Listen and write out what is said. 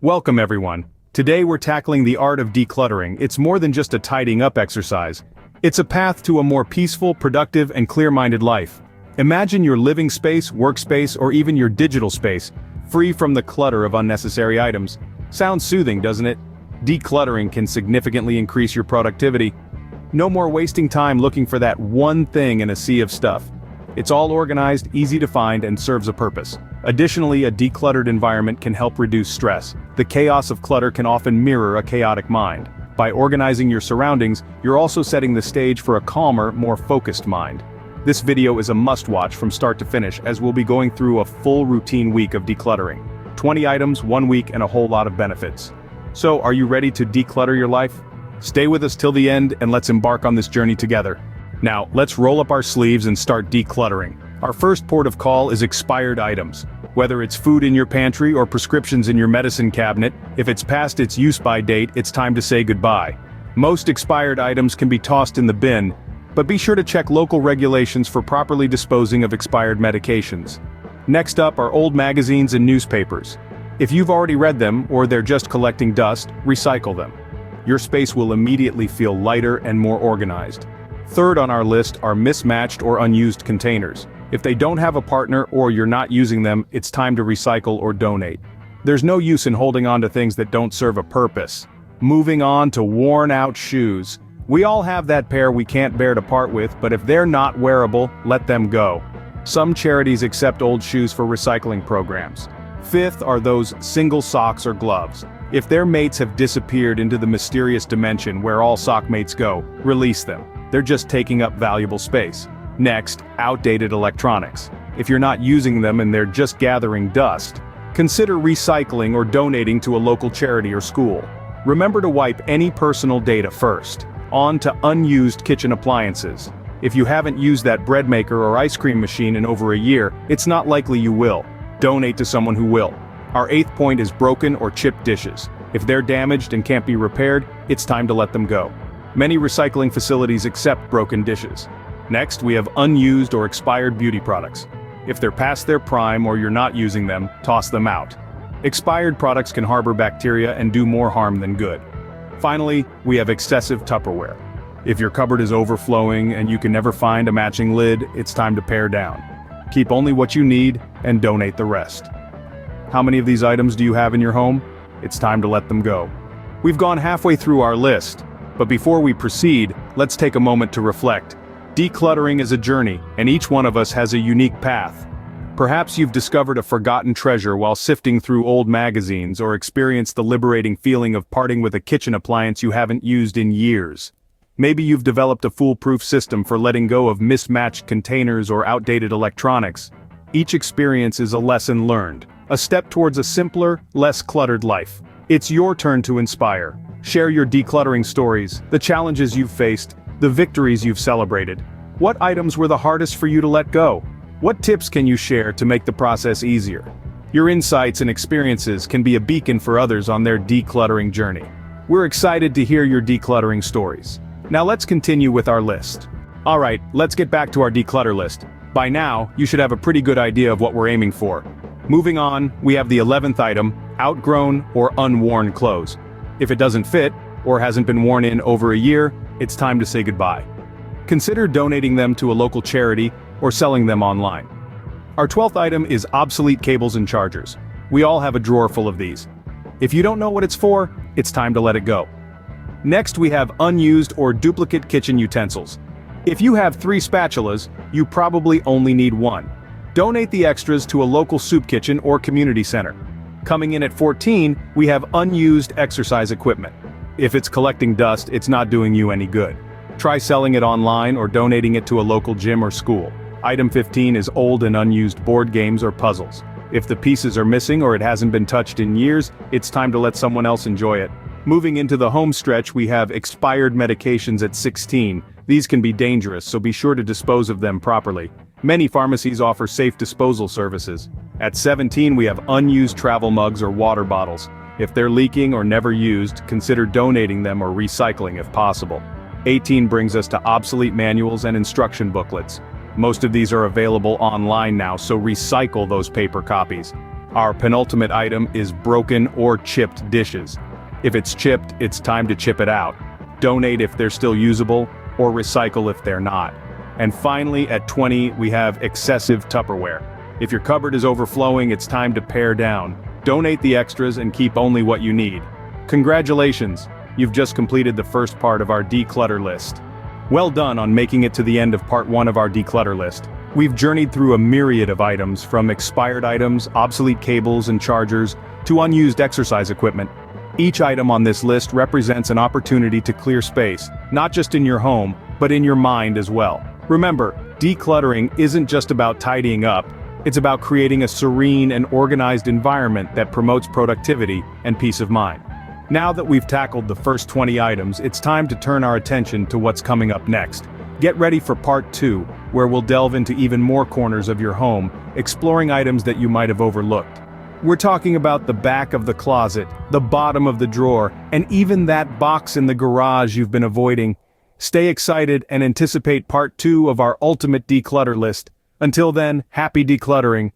Welcome everyone. Today we're tackling the art of decluttering. It's more than just a tidying up exercise. It's a path to a more peaceful, productive, and clear-minded life. Imagine your living space, workspace, or even your digital space, free from the clutter of unnecessary items. Sounds soothing, doesn't it? Decluttering can significantly increase your productivity. No more wasting time looking for that one thing in a sea of stuff. It's all organized, easy to find, and serves a purpose. Additionally, a decluttered environment can help reduce stress. The chaos of clutter can often mirror a chaotic mind. By organizing your surroundings, you're also setting the stage for a calmer, more focused mind. This video is a must-watch from start to finish, as we'll be going through a full routine week of decluttering. 20 items, 1 week, and a whole lot of benefits. So, are you ready to declutter your life? Stay with us till the end, and let's embark on this journey together. Now, let's roll up our sleeves and start decluttering. Our first port of call is expired items. Whether it's food in your pantry or prescriptions in your medicine cabinet, if it's past its use-by date, it's time to say goodbye. Most expired items can be tossed in the bin, but be sure to check local regulations for properly disposing of expired medications. Next up are old magazines and newspapers. If you've already read them, or they're just collecting dust, recycle them. Your space will immediately feel lighter and more organized. Third on our list are mismatched or unused containers. If they don't have a partner or you're not using them, it's time to recycle or donate. There's no use in holding on to things that don't serve a purpose. Moving on to worn-out shoes. We all have that pair we can't bear to part with, but if they're not wearable, let them go. Some charities accept old shoes for recycling programs. Fifth are those single socks or gloves. If their mates have disappeared into the mysterious dimension where all sock mates go, release them. They're just taking up valuable space. Next, outdated electronics. If you're not using them and they're just gathering dust, consider recycling or donating to a local charity or school. Remember to wipe any personal data first. On to unused kitchen appliances. If you haven't used that bread maker or ice cream machine in over a year, it's not likely you will. Donate to someone who will. Our eighth point is broken or chipped dishes. If they're damaged and can't be repaired, it's time to let them go. Many recycling facilities accept broken dishes. Next, we have unused or expired beauty products. If they're past their prime or you're not using them, toss them out. Expired products can harbor bacteria and do more harm than good. Finally, we have excessive Tupperware. If your cupboard is overflowing and you can never find a matching lid, it's time to pare down. Keep only what you need and donate the rest. How many of these items do you have in your home? It's time to let them go. We've gone halfway through our list, but before we proceed, let's take a moment to reflect. Decluttering is a journey, and each one of us has a unique path. Perhaps you've discovered a forgotten treasure while sifting through old magazines or experienced the liberating feeling of parting with a kitchen appliance you haven't used in years. Maybe you've developed a foolproof system for letting go of mismatched containers or outdated electronics. Each experience is a lesson learned, a step towards a simpler, less cluttered life. It's your turn to inspire. Share your decluttering stories, the challenges you've faced, the victories you've celebrated. What items were the hardest for you to let go? What tips can you share to make the process easier? Your insights and experiences can be a beacon for others on their decluttering journey. We're excited to hear your decluttering stories. Now let's continue with our list. Alright, let's get back to our declutter list. By now, you should have a pretty good idea of what we're aiming for. Moving on, we have the 11th item, outgrown or unworn clothes. If it doesn't fit, or hasn't been worn in over a year, it's time to say goodbye. Consider donating them to a local charity or selling them online. Our 12th item is obsolete cables and chargers. We all have a drawer full of these. If you don't know what it's for, it's time to let it go. Next, we have unused or duplicate kitchen utensils. If you have 3 spatulas, you probably only need 1. Donate the extras to a local soup kitchen or community center. Coming in at 14, we have unused exercise equipment. If it's collecting dust, it's not doing you any good. Try selling it online or donating it to a local gym or school. Item 15 is old and unused board games or puzzles. If the pieces are missing or it hasn't been touched in years, it's time to let someone else enjoy it. Moving into the home stretch, we have expired medications at 16. These can be dangerous, so be sure to dispose of them properly. Many pharmacies offer safe disposal services. At 17, we have unused travel mugs or water bottles. If they're leaking or never used, consider donating them or recycling if possible. 18 brings us to obsolete manuals and instruction booklets. Most of these are available online now, so recycle those paper copies. Our penultimate item is broken or chipped dishes. If it's chipped, it's time to chip it out. Donate if they're still usable, or recycle if they're not. And finally, at 20, we have excessive Tupperware. If your cupboard is overflowing, it's time to pare down. Donate the extras and keep only what you need. Congratulations! You've just completed the first part of our declutter list. Well done on making it to the end of part 1 of our declutter list. We've journeyed through a myriad of items, from expired items, obsolete cables and chargers, to unused exercise equipment. Each item on this list represents an opportunity to clear space, not just in your home, but in your mind as well. Remember, decluttering isn't just about tidying up, it's about creating a serene and organized environment that promotes productivity and peace of mind. Now that we've tackled the first 20 items, it's time to turn our attention to what's coming up next. Get ready for part 2, where we'll delve into even more corners of your home, exploring items that you might have overlooked. We're talking about the back of the closet, the bottom of the drawer, and even that box in the garage you've been avoiding. Stay excited and anticipate part 2 of our ultimate declutter list. Until then, happy decluttering.